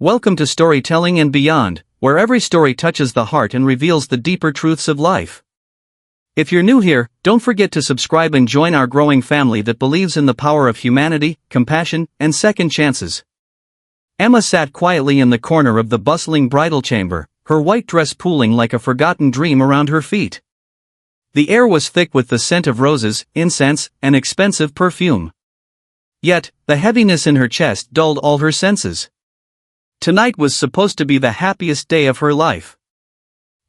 Welcome to Storytelling and Beyond, where every story touches the heart and reveals the deeper truths of life. If you're new here, don't forget to subscribe and join our growing family that believes in the power of humanity, compassion, and second chances. Emma sat quietly in the corner of the bustling bridal chamber, her white dress pooling like a forgotten dream around her feet. The air was thick with the scent of roses, incense, and expensive perfume. Yet, the heaviness in her chest dulled all her senses. Tonight was supposed to be the happiest day of her life.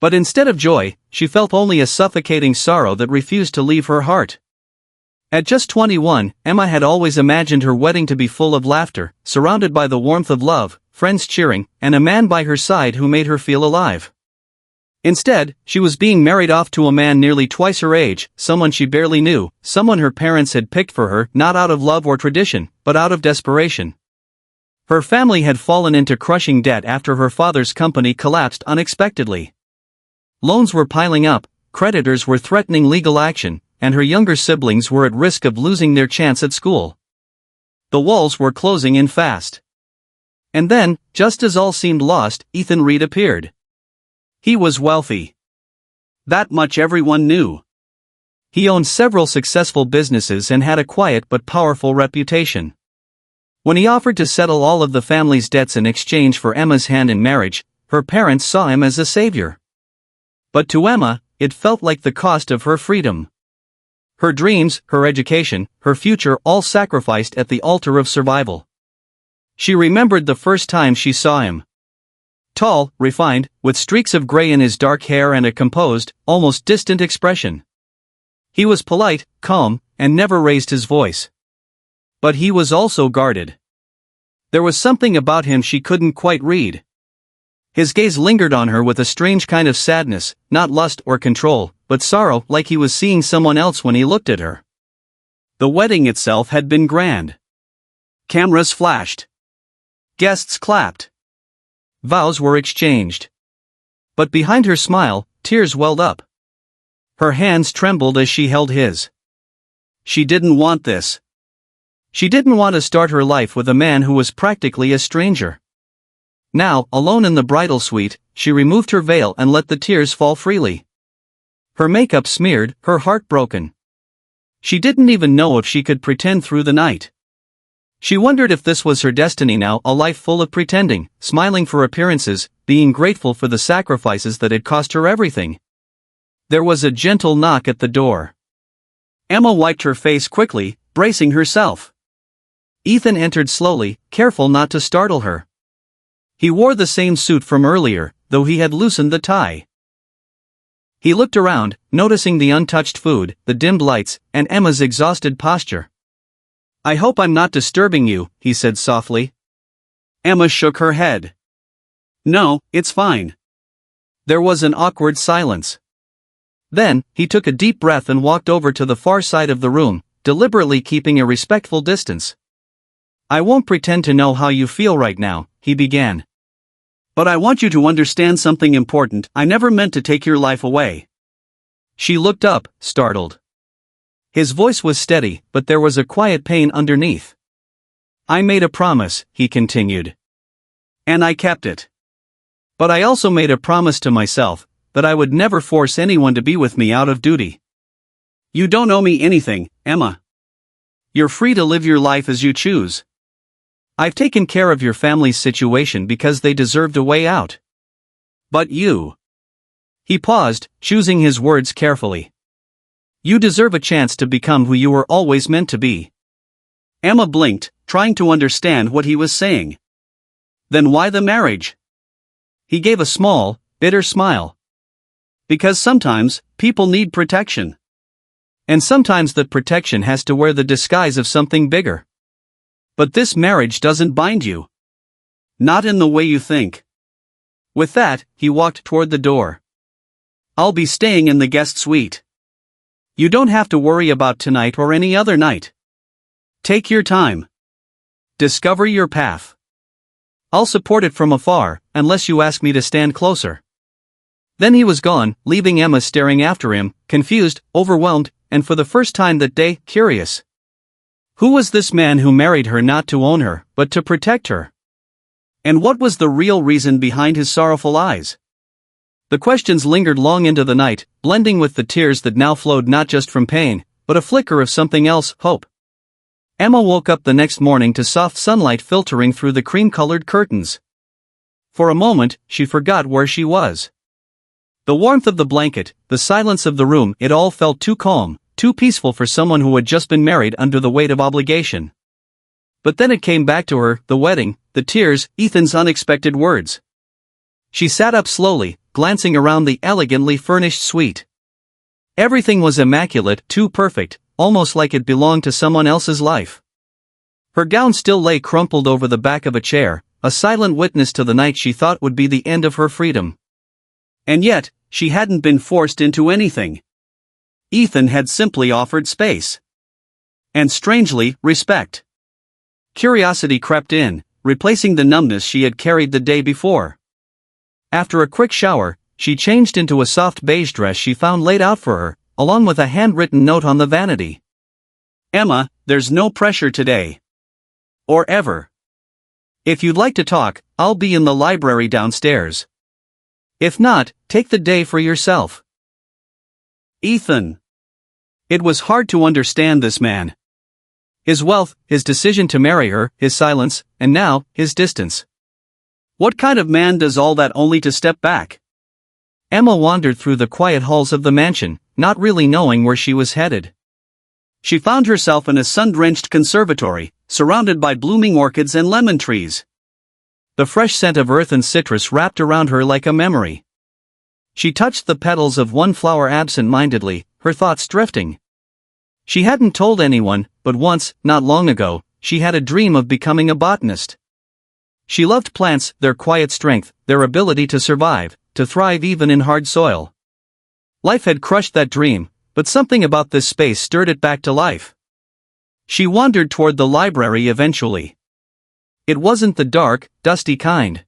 But instead of joy, she felt only a suffocating sorrow that refused to leave her heart. At just 21, Emma had always imagined her wedding to be full of laughter, surrounded by the warmth of love, friends cheering, and a man by her side who made her feel alive. Instead, she was being married off to a man nearly twice her age, someone she barely knew, someone her parents had picked for her not out of love or tradition, but out of desperation. Her family had fallen into crushing debt after her father's company collapsed unexpectedly. Loans were piling up, creditors were threatening legal action, and her younger siblings were at risk of losing their chance at school. The walls were closing in fast. And then, just as all seemed lost, Ethan Reed appeared. He was wealthy. That much everyone knew. He owned several successful businesses and had a quiet but powerful reputation. When he offered to settle all of the family's debts in exchange for Emma's hand in marriage, her parents saw him as a savior. But to Emma, it felt like the cost of her freedom. Her dreams, her education, her future all sacrificed at the altar of survival. She remembered the first time she saw him. Tall, refined, with streaks of gray in his dark hair and a composed, almost distant expression. He was polite, calm, and never raised his voice. But he was also guarded. There was something about him she couldn't quite read. His gaze lingered on her with a strange kind of sadness, not lust or control, but sorrow, like he was seeing someone else when he looked at her. The wedding itself had been grand. Cameras flashed. Guests clapped. Vows were exchanged. But behind her smile, tears welled up. Her hands trembled as she held his. She didn't want this. She didn't want to start her life with a man who was practically a stranger. Now, alone in the bridal suite, she removed her veil and let the tears fall freely. Her makeup smeared, her heart broken. She didn't even know if she could pretend through the night. She wondered if this was her destiny now, a life full of pretending, smiling for appearances, being grateful for the sacrifices that had cost her everything. There was a gentle knock at the door. Emma wiped her face quickly, bracing herself. Ethan entered slowly, careful not to startle her. He wore the same suit from earlier, though he had loosened the tie. He looked around, noticing the untouched food, the dimmed lights, and Emma's exhausted posture. "I hope I'm not disturbing you," he said softly. Emma shook her head. "No, it's fine." There was an awkward silence. Then, he took a deep breath and walked over to the far side of the room, deliberately keeping a respectful distance. "I won't pretend to know how you feel right now," he began. "But I want you to understand something important. I never meant to take your life away." She looked up, startled. His voice was steady, but there was a quiet pain underneath. "I made a promise," he continued. "And I kept it. But I also made a promise to myself, that I would never force anyone to be with me out of duty. You don't owe me anything, Emma. You're free to live your life as you choose. I've taken care of your family's situation because they deserved a way out. But you..." He paused, choosing his words carefully. "You deserve a chance to become who you were always meant to be." Emma blinked, trying to understand what he was saying. "Then why the marriage?" He gave a small, bitter smile. "Because sometimes, people need protection. And sometimes that protection has to wear the disguise of something bigger. But this marriage doesn't bind you. Not in the way you think." With that, he walked toward the door. "I'll be staying in the guest suite. You don't have to worry about tonight or any other night. Take your time. Discover your path. I'll support it from afar, unless you ask me to stand closer." Then he was gone, leaving Emma staring after him, confused, overwhelmed, and for the first time that day, curious. Who was this man who married her not to own her, but to protect her? And what was the real reason behind his sorrowful eyes? The questions lingered long into the night, blending with the tears that now flowed not just from pain, but a flicker of something else, hope. Emma woke up the next morning to soft sunlight filtering through the cream-colored curtains. For a moment, she forgot where she was. The warmth of the blanket, the silence of the room, it all felt too calm, too peaceful for someone who had just been married under the weight of obligation. But then it came back to her, the wedding, the tears, Ethan's unexpected words. She sat up slowly, glancing around the elegantly furnished suite. Everything was immaculate, too perfect, almost like it belonged to someone else's life. Her gown still lay crumpled over the back of a chair, a silent witness to the night she thought would be the end of her freedom. And yet, she hadn't been forced into anything. Ethan had simply offered space. And strangely, respect. Curiosity crept in, replacing the numbness she had carried the day before. After a quick shower, she changed into a soft beige dress she found laid out for her, along with a handwritten note on the vanity. Emma, there's no pressure today. Or ever. If you'd like to talk, I'll be in the library downstairs. If not, take the day for yourself. Ethan. It was hard to understand this man. His wealth, his decision to marry her, his silence, and now, his distance. What kind of man does all that only to step back? Emma wandered through the quiet halls of the mansion, not really knowing where she was headed. She found herself in a sun-drenched conservatory, surrounded by blooming orchids and lemon trees. The fresh scent of earth and citrus wrapped around her like a memory. She touched the petals of one flower absent-mindedly, her thoughts drifting. She hadn't told anyone, but once, not long ago, she had a dream of becoming a botanist. She loved plants, their quiet strength, their ability to survive, to thrive even in hard soil. Life had crushed that dream, but something about this space stirred it back to life. She wandered toward the library eventually. It wasn't the dark, dusty kind.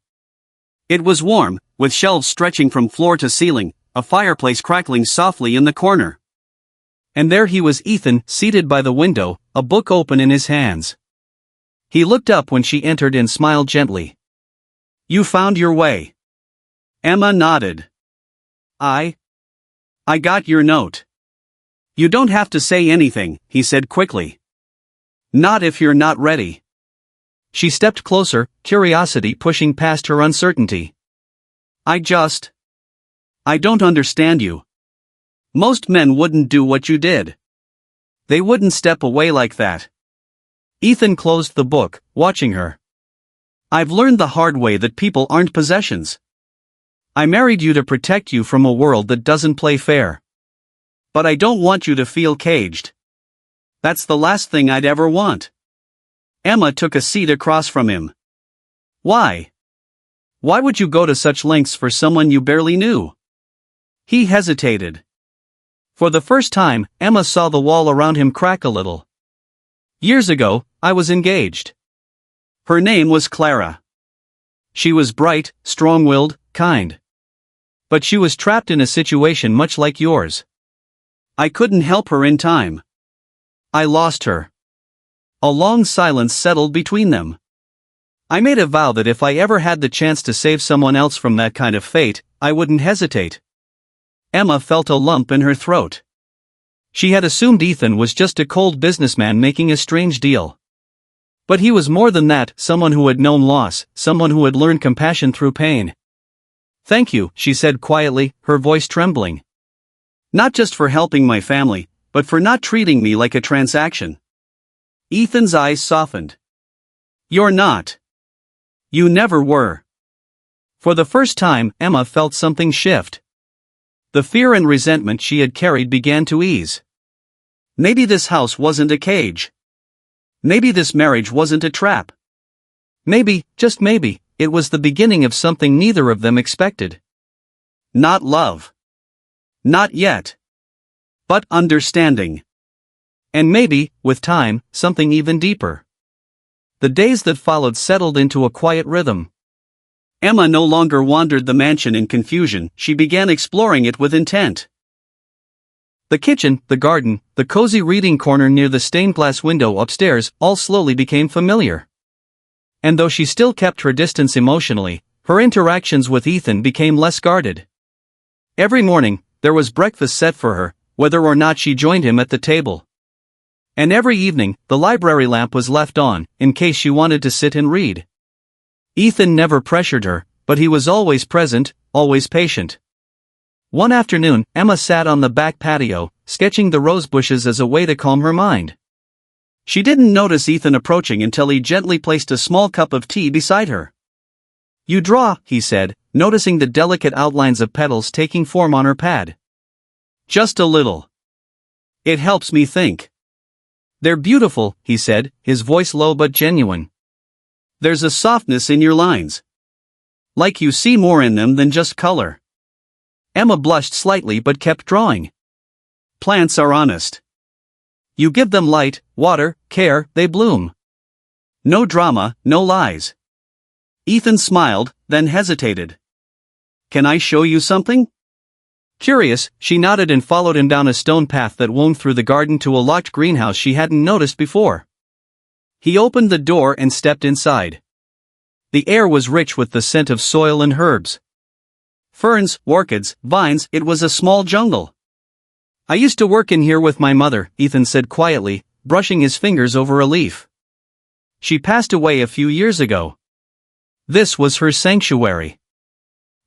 It was warm, with shelves stretching from floor to ceiling, a fireplace crackling softly in the corner. And there he was, Ethan, seated by the window, a book open in his hands. He looked up when she entered and smiled gently. You found your way. Emma nodded. I got your note. You don't have to say anything, he said quickly. Not if you're not ready. She stepped closer, curiosity pushing past her uncertainty. I don't understand you. Most men wouldn't do what you did. They wouldn't step away like that. Ethan closed the book, watching her. I've learned the hard way that people aren't possessions. I married you to protect you from a world that doesn't play fair. But I don't want you to feel caged. That's the last thing I'd ever want. Emma took a seat across from him. Why? Why would you go to such lengths for someone you barely knew? He hesitated. For the first time, Emma saw the wall around him crack a little. Years ago, I was engaged. Her name was Clara. She was bright, strong-willed, kind. But she was trapped in a situation much like yours. I couldn't help her in time. I lost her. A long silence settled between them. I made a vow that if I ever had the chance to save someone else from that kind of fate, I wouldn't hesitate. Emma felt a lump in her throat. She had assumed Ethan was just a cold businessman making a strange deal. But he was more than that, someone who had known loss, someone who had learned compassion through pain. Thank you, she said quietly, her voice trembling. Not just for helping my family, but for not treating me like a transaction. Ethan's eyes softened. You're not. You never were. For the first time, Emma felt something shift. The fear and resentment she had carried began to ease. Maybe this house wasn't a cage. Maybe this marriage wasn't a trap. Maybe, just maybe, it was the beginning of something neither of them expected. Not love. Not yet. But understanding. And maybe, with time, something even deeper. The days that followed settled into a quiet rhythm. Emma no longer wandered the mansion in confusion, she began exploring it with intent. The kitchen, the garden, the cozy reading corner near the stained glass window upstairs all slowly became familiar. And though she still kept her distance emotionally, her interactions with Ethan became less guarded. Every morning, there was breakfast set for her, whether or not she joined him at the table. And every evening, the library lamp was left on, in case she wanted to sit and read. Ethan never pressured her, but he was always present, always patient. One afternoon, Emma sat on the back patio, sketching the rose bushes as a way to calm her mind. She didn't notice Ethan approaching until he gently placed a small cup of tea beside her. "You draw," he said, noticing the delicate outlines of petals taking form on her pad. "Just a little. It helps me think." "They're beautiful," he said, his voice low but genuine. "There's a softness in your lines. Like you see more in them than just color." Emma blushed slightly but kept drawing. "Plants are honest. You give them light, water, care, they bloom. No drama, no lies." Ethan smiled, then hesitated. "Can I show you something?" Curious, she nodded and followed him down a stone path that wound through the garden to a locked greenhouse she hadn't noticed before. He opened the door and stepped inside. The air was rich with the scent of soil and herbs. Ferns, orchids, vines, it was a small jungle. "I used to work in here with my mother," Ethan said quietly, brushing his fingers over a leaf. "She passed away a few years ago. This was her sanctuary."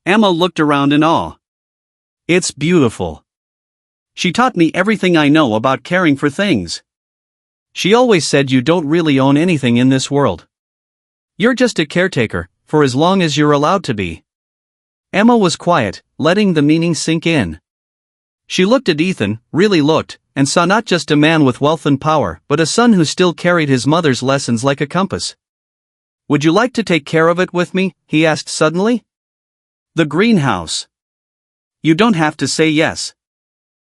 Emma looked around in awe. "It's beautiful. She taught me everything I know about caring for things. She always said you don't really own anything in this world. You're just a caretaker, for as long as you're allowed to be." Emma was quiet, letting the meaning sink in. She looked at Ethan, really looked, and saw not just a man with wealth and power, but a son who still carried his mother's lessons like a compass. "Would you like to take care of it with me?" he asked suddenly. "The greenhouse. You don't have to say yes.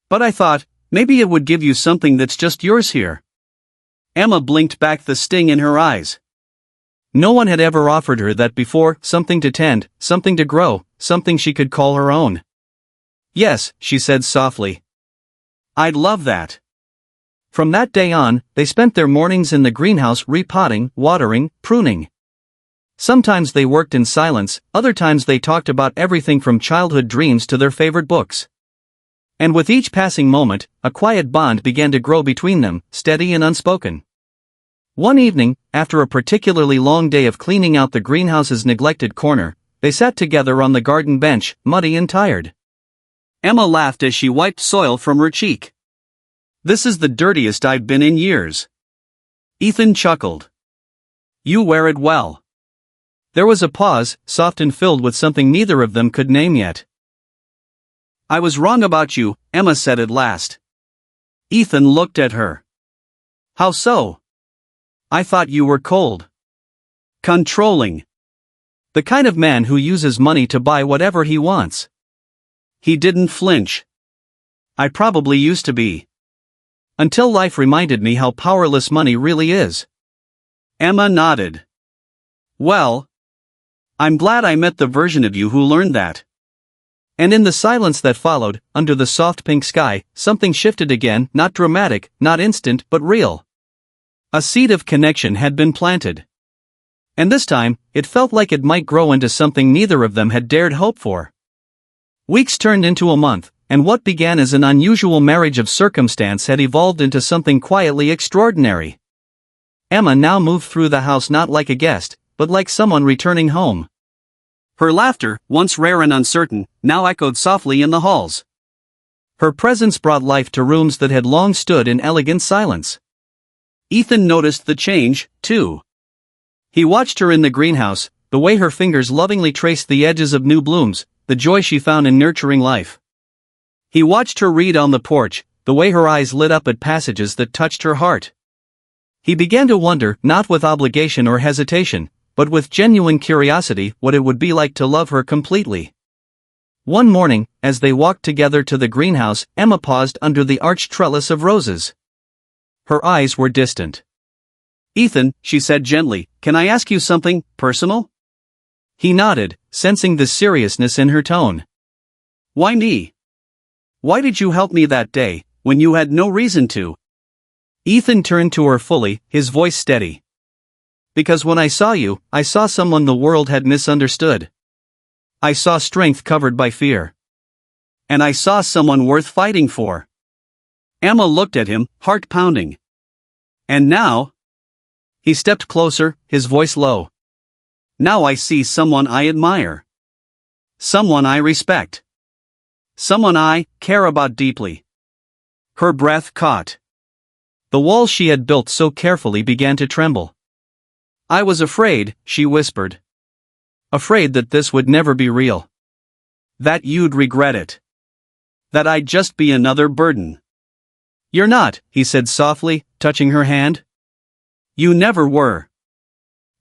But I thought, maybe it would give you something that's just yours here." Emma blinked back the sting in her eyes. No one had ever offered her that before, something to tend, something to grow, something she could call her own. "Yes," she said softly. "I'd love that." From that day on, they spent their mornings in the greenhouse repotting, watering, pruning. Sometimes they worked in silence, other times they talked about everything from childhood dreams to their favorite books. And with each passing moment, a quiet bond began to grow between them, steady and unspoken. One evening, after a particularly long day of cleaning out the greenhouse's neglected corner, they sat together on the garden bench, muddy and tired. Emma laughed as she wiped soil from her cheek. "This is the dirtiest I've been in years." Ethan chuckled. "You wear it well." There was a pause, soft and filled with something neither of them could name yet. "I was wrong about you," Emma said at last. Ethan looked at her. "How so?" "I thought you were cold. Controlling. The kind of man who uses money to buy whatever he wants." He didn't flinch. "I probably used to be. Until life reminded me how powerless money really is." Emma nodded. "Well, I'm glad I met the version of you who learned that." And in the silence that followed, under the soft pink sky, something shifted again, not dramatic, not instant, but real. A seed of connection had been planted. And this time, it felt like it might grow into something neither of them had dared hope for. Weeks turned into a month, and what began as an unusual marriage of circumstance had evolved into something quietly extraordinary. Emma now moved through the house not like a guest, but like someone returning home. Her laughter, once rare and uncertain, now echoed softly in the halls. Her presence brought life to rooms that had long stood in elegant silence. Ethan noticed the change, too. He watched her in the greenhouse, the way her fingers lovingly traced the edges of new blooms, the joy she found in nurturing life. He watched her read on the porch, the way her eyes lit up at passages that touched her heart. He began to wonder, not with obligation or hesitation, but with genuine curiosity, what it would be like to love her completely. One morning, as they walked together to the greenhouse, Emma paused under the arched trellis of roses. Her eyes were distant. "Ethan," she said gently, "can I ask you something personal?" He nodded, sensing the seriousness in her tone. "Why me? Why did you help me that day, when you had no reason to?" Ethan turned to her fully, his voice steady. Because when I saw you, I saw someone the world had misunderstood. I saw strength covered by fear. And I saw someone worth fighting for." Emma looked at him, heart pounding. "And now?" He stepped closer, his voice low. "Now I see someone I admire. Someone I respect. Someone I care about deeply." Her breath caught. The walls she had built so carefully began to tremble. "I was afraid," she whispered. "Afraid that this would never be real. That you'd regret it. That I'd just be another burden." "You're not," he said softly, touching her hand. "You never were."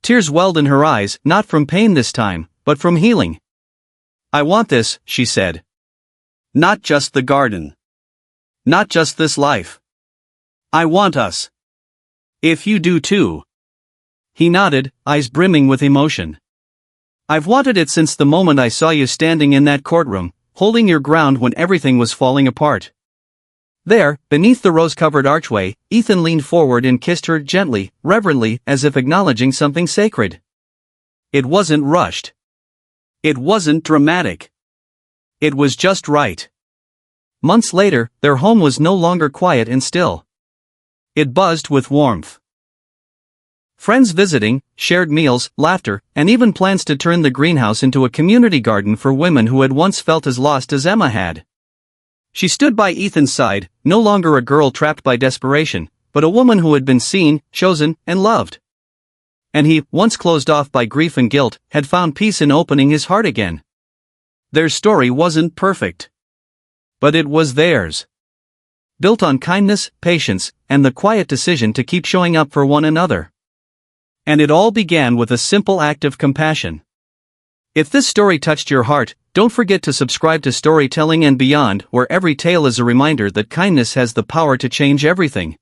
Tears welled in her eyes, not from pain this time, but from healing. "I want this," she said. "Not just the garden. Not just this life. I want us. If you do too." He nodded, eyes brimming with emotion. "I've wanted it since the moment I saw you standing in that courtroom, holding your ground when everything was falling apart." There, beneath the rose-covered archway, Ethan leaned forward and kissed her gently, reverently, as if acknowledging something sacred. It wasn't rushed. It wasn't dramatic. It was just right. Months later, their home was no longer quiet and still. It buzzed with warmth. Friends visiting, shared meals, laughter, and even plans to turn the greenhouse into a community garden for women who had once felt as lost as Emma had. She stood by Ethan's side, no longer a girl trapped by desperation, but a woman who had been seen, chosen, and loved. And he, once closed off by grief and guilt, had found peace in opening his heart again. Their story wasn't perfect. But it was theirs. Built on kindness, patience, and the quiet decision to keep showing up for one another. And it all began with a simple act of compassion. If this story touched your heart, don't forget to subscribe to Storytelling and Beyond, where every tale is a reminder that kindness has the power to change everything.